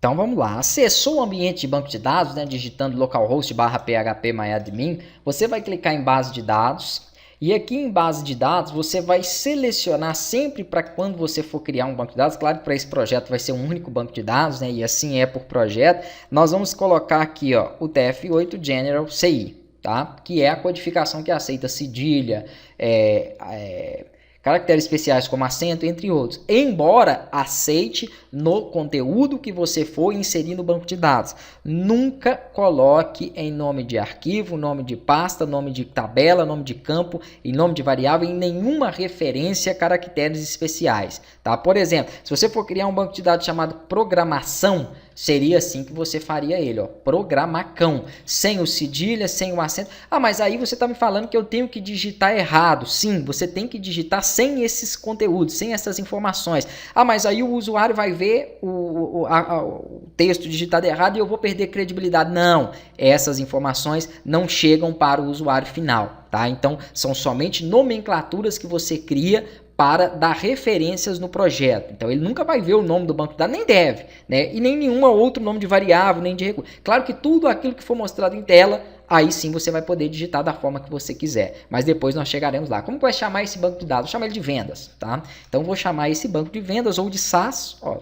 Então vamos lá, acessou o ambiente de banco de dados, né, digitando localhost/php-myadmin, você vai clicar em base de dados e aqui em base de dados você vai selecionar sempre para quando você for criar um banco de dados, claro que para esse projeto vai ser um único banco de dados, né, e assim é por projeto, nós vamos colocar aqui ó, o TF8 General CI, tá? Que é a codificação que aceita cedilha, caracteres especiais como acento, entre outros, embora aceite no conteúdo que você for inserir no banco de dados. Nunca coloque em nome de arquivo, nome de pasta, nome de tabela, nome de campo e nome de variável em nenhuma referência a caracteres especiais. Tá? Por exemplo, se você for criar um banco de dados chamado programação, seria assim que você faria ele, ó, programacão, sem o cedilha, sem o acento. Ah, mas aí você está me falando que eu tenho que digitar errado. Sim, você tem que digitar sem esses conteúdos, sem essas informações. Ah, mas aí o usuário vai ver o texto digitado errado e eu vou perder credibilidade. Não, essas informações não chegam para o usuário final, tá? Então, são somente nomenclaturas que você cria para dar referências no projeto. Então, ele nunca vai ver o nome do banco de dados, nem deve, né? E nem nenhum outro nome de variável, nem de recurso. Claro que tudo aquilo que for mostrado em tela, aí sim você vai poder digitar da forma que você quiser. Mas depois nós chegaremos lá. Como que vai chamar esse banco de dados? Vou chamar ele de vendas, tá? Então, vou chamar esse banco de vendas ou de SaaS, ó,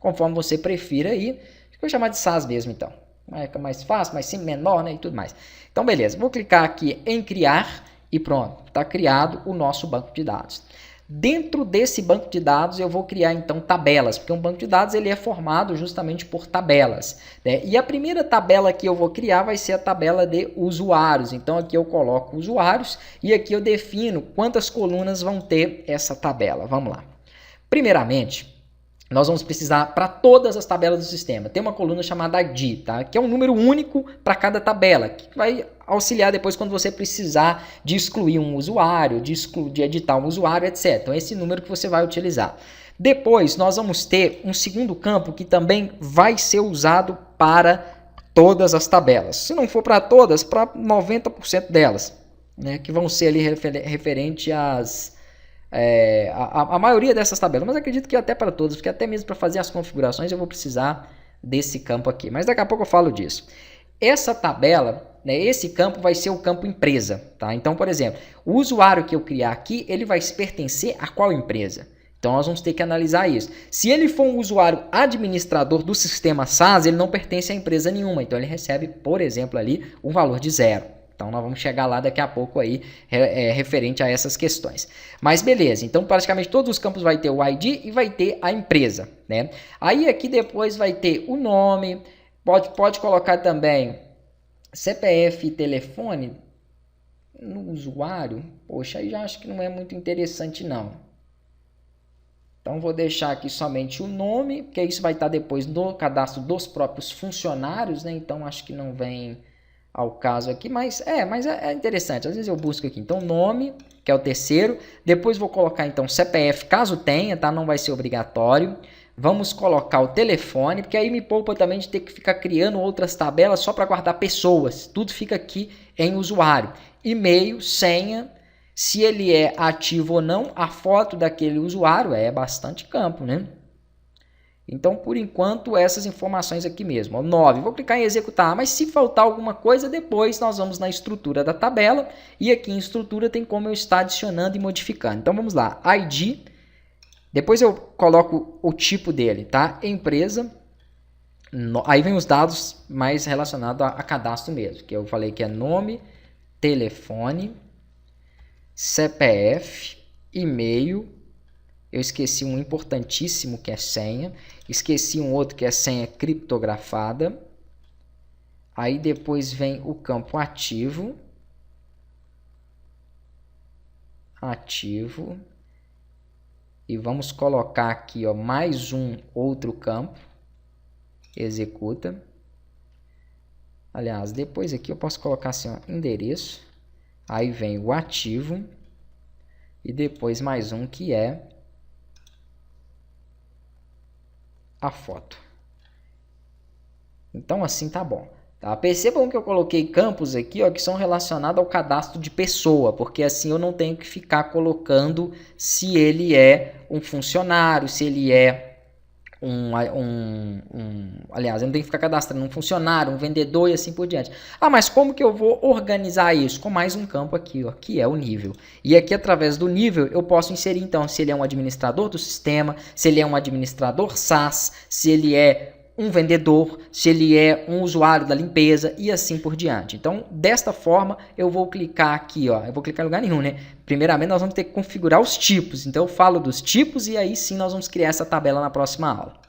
conforme você prefira aí. Vou chamar de SaaS mesmo, então. É mais fácil, mais simples, menor, né? E tudo mais. Então, beleza. Vou clicar aqui em criar e pronto. Está criado o nosso banco de dados. Dentro desse banco de dados eu vou criar então tabelas, porque um banco de dados ele é formado justamente por tabelas, né? E a primeira tabela que eu vou criar vai ser a tabela de usuários. Então aqui eu coloco usuários e aqui eu defino quantas colunas vão ter essa tabela. Vamos lá. Primeiramente, nós vamos precisar para todas as tabelas do sistema. Tem uma coluna chamada ID, tá? Que é um número único para cada tabela, que vai auxiliar depois quando você precisar de excluir um usuário, de editar um usuário, etc. Então, esse número que você vai utilizar. Depois, nós vamos ter um segundo campo que também vai ser usado para todas as tabelas. Se não for para todas, para 90% delas, né? Que vão ser ali referente às... a maioria dessas tabelas, mas acredito que até para todas, porque até mesmo para fazer as configurações eu vou precisar desse campo aqui, mas daqui a pouco eu falo disso. Essa tabela, né, esse campo vai ser o campo empresa, tá? Então, por exemplo, o usuário que eu criar aqui, ele vai pertencer a qual empresa? Então, nós vamos ter que analisar isso. Se ele for um usuário administrador do sistema SaaS, ele não pertence a empresa nenhuma, então ele recebe, por exemplo, ali um valor de 0. Então, nós vamos chegar lá daqui a pouco aí, referente a essas questões. Mas beleza, então praticamente todos os campos vai ter o ID e vai ter a empresa, né? Aí aqui depois vai ter o nome, pode colocar também CPF e telefone no usuário. Poxa, aí já acho que não é muito interessante não. Então, vou deixar aqui somente o nome, porque isso vai estar depois no cadastro dos próprios funcionários, né? Então, acho que não vem ao caso aqui, mas é interessante. Às vezes eu busco aqui, então, nome, que é o terceiro. Depois vou colocar, então, CPF, caso tenha, tá? Não vai ser obrigatório. Vamos colocar o telefone, porque aí me poupa também de ter que ficar criando outras tabelas só para guardar pessoas. Tudo fica aqui em usuário. E-mail, senha, se ele é ativo ou não, a foto daquele usuário é bastante campo, né? Então, por enquanto, essas informações aqui mesmo. 9, vou clicar em executar, mas se faltar alguma coisa, depois nós vamos na estrutura da tabela. E aqui em estrutura tem como eu estar adicionando e modificando. Então, vamos lá, ID. Depois eu coloco o tipo dele, tá? Empresa. Aí vem os dados mais relacionados a cadastro mesmo, que eu falei que é nome, telefone, CPF, e-mail. Eu esqueci um importantíssimo que é senha. Esqueci um outro que é senha criptografada. Aí depois vem o campo ativo. Ativo. E vamos colocar aqui, ó, mais um outro campo. Executa. Aliás, depois aqui eu posso colocar assim, ó, endereço. Aí vem o ativo. E depois mais um que é a foto. Então assim tá bom. Tá? Percebam que eu coloquei campos aqui, ó, que são relacionados ao cadastro de pessoa, porque assim eu não tenho que ficar colocando se ele é um funcionário, se ele é aliás, eu não tenho que ficar cadastrando um funcionário, um vendedor e assim por diante. Ah, mas como que eu vou organizar isso? Com mais um campo aqui, ó, que é o nível. E aqui, através do nível, eu posso inserir, então, se ele é um administrador do sistema, se ele é um administrador SaaS, se ele é um vendedor, se ele é um usuário da limpeza e assim por diante. Então, desta forma, eu vou clicar aqui, ó, eu vou clicar em lugar nenhum, né? Primeiramente, nós vamos ter que configurar os tipos. Então, eu falo dos tipos e aí sim nós vamos criar essa tabela na próxima aula.